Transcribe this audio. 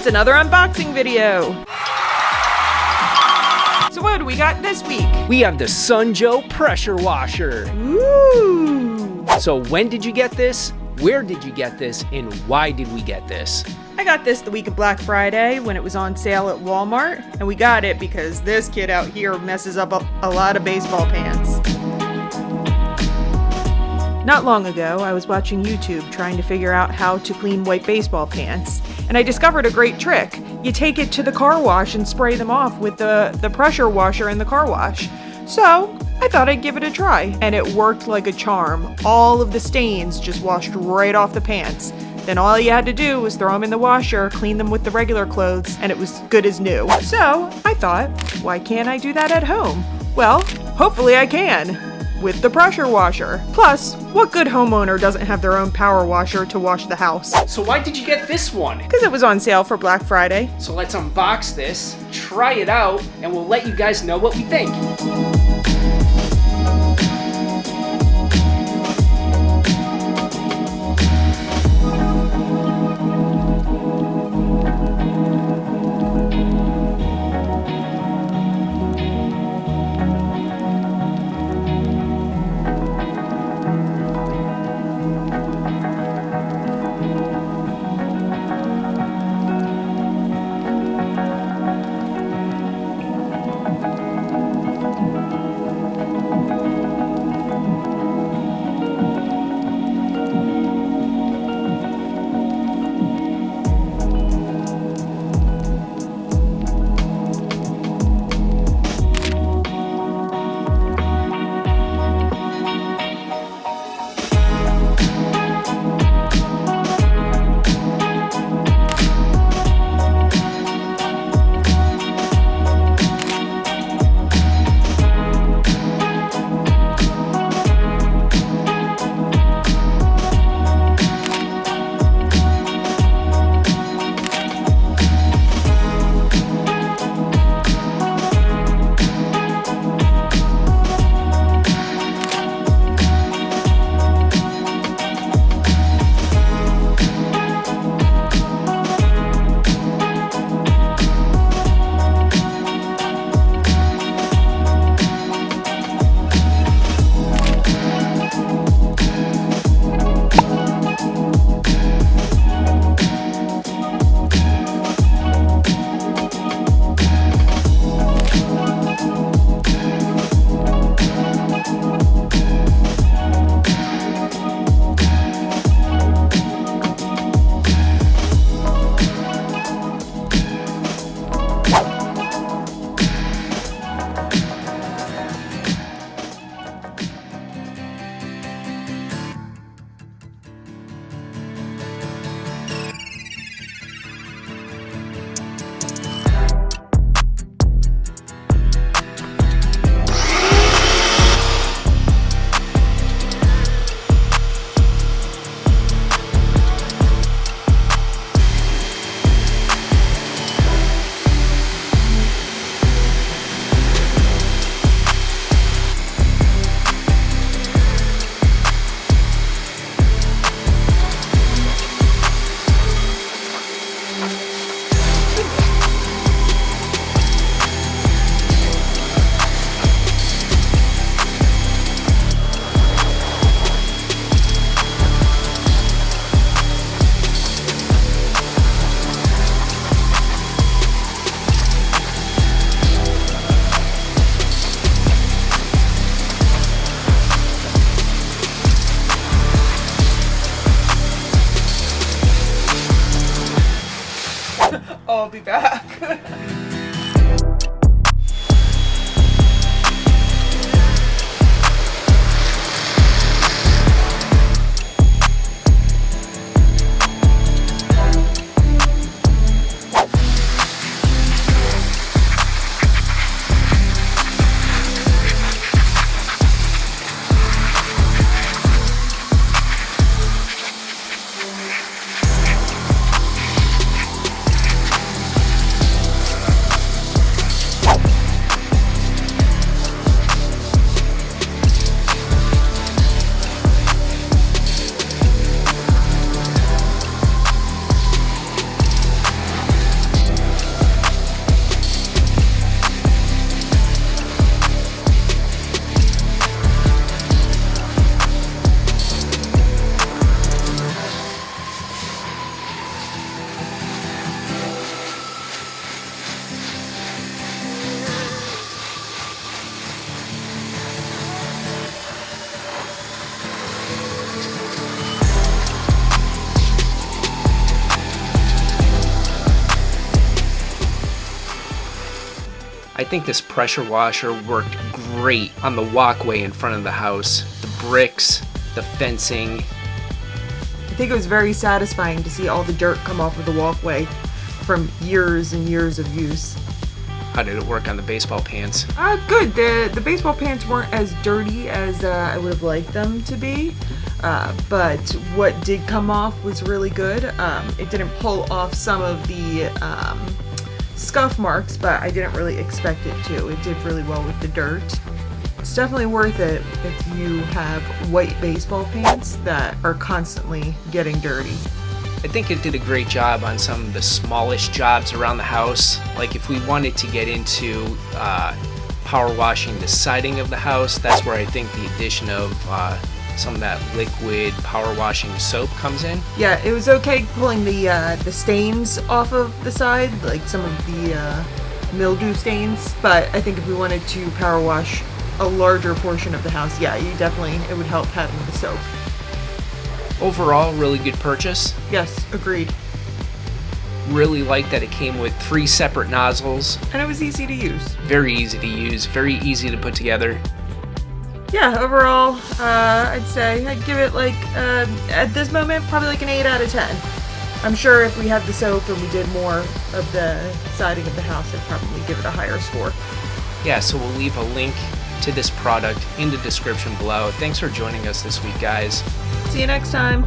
It's another unboxing video. So what do we got this week? We have the Sunjoe pressure washer. Ooh. So when did you get this? Where did you get this? And why did we get this? I got this the week of Black Friday when it was on sale at Walmart, and we got it because this kid out here messes up a lot of baseball pants. Not long ago, I was watching YouTube trying to figure out how to clean white baseball pants, and I discovered a great trick. You take it to the car wash and spray them off with the pressure washer in the car wash. So, I thought I'd give it a try, and it worked like a charm. All of the stains just washed right off the pants. Then all you had to do was throw them in the washer, clean them with the regular clothes, and it was good as new. So, I thought, why can't I do that at home? Well, hopefully I can, with the pressure washer. Plus, what good homeowner doesn't have their own power washer to wash the house? So why did you get this one? Because it was on sale for Black Friday. So let's unbox this, try it out, and we'll let you guys know what we think. I'll be back. I think this pressure washer worked great on the walkway in front of the house. The bricks, the fencing. I think it was very satisfying to see all the dirt come off of the walkway from years and years of use. How did it work on the baseball pants? Good. The baseball pants weren't as dirty as I would have liked them to be, but what did come off was really good. It didn't pull off some of the scuff marks, but I didn't really expect it to. It did really well with the dirt. It's definitely worth it if you have white baseball pants that are constantly getting dirty. I think it did a great job on some of the smallish jobs around the house. Like if we wanted to get into power washing the siding of the house, that's where I think the addition of some of that liquid power washing soap comes in. Yeah, it was okay pulling the stains off of the side, like some of the mildew stains. But I think if we wanted to power wash a larger portion of the house, yeah, it would help having the soap. Overall, really good purchase. Yes, agreed. Really like that it came with 3 separate nozzles. And it was easy to use. Very easy to use, very easy to put together. Yeah, overall, I'd say I'd give it like, at this moment, probably like an 8 out of 10. I'm sure if we had the soap and we did more of the siding of the house, I'd probably give it a higher score. Yeah, so we'll leave a link to this product in the description below. Thanks for joining us this week, guys. See you next time.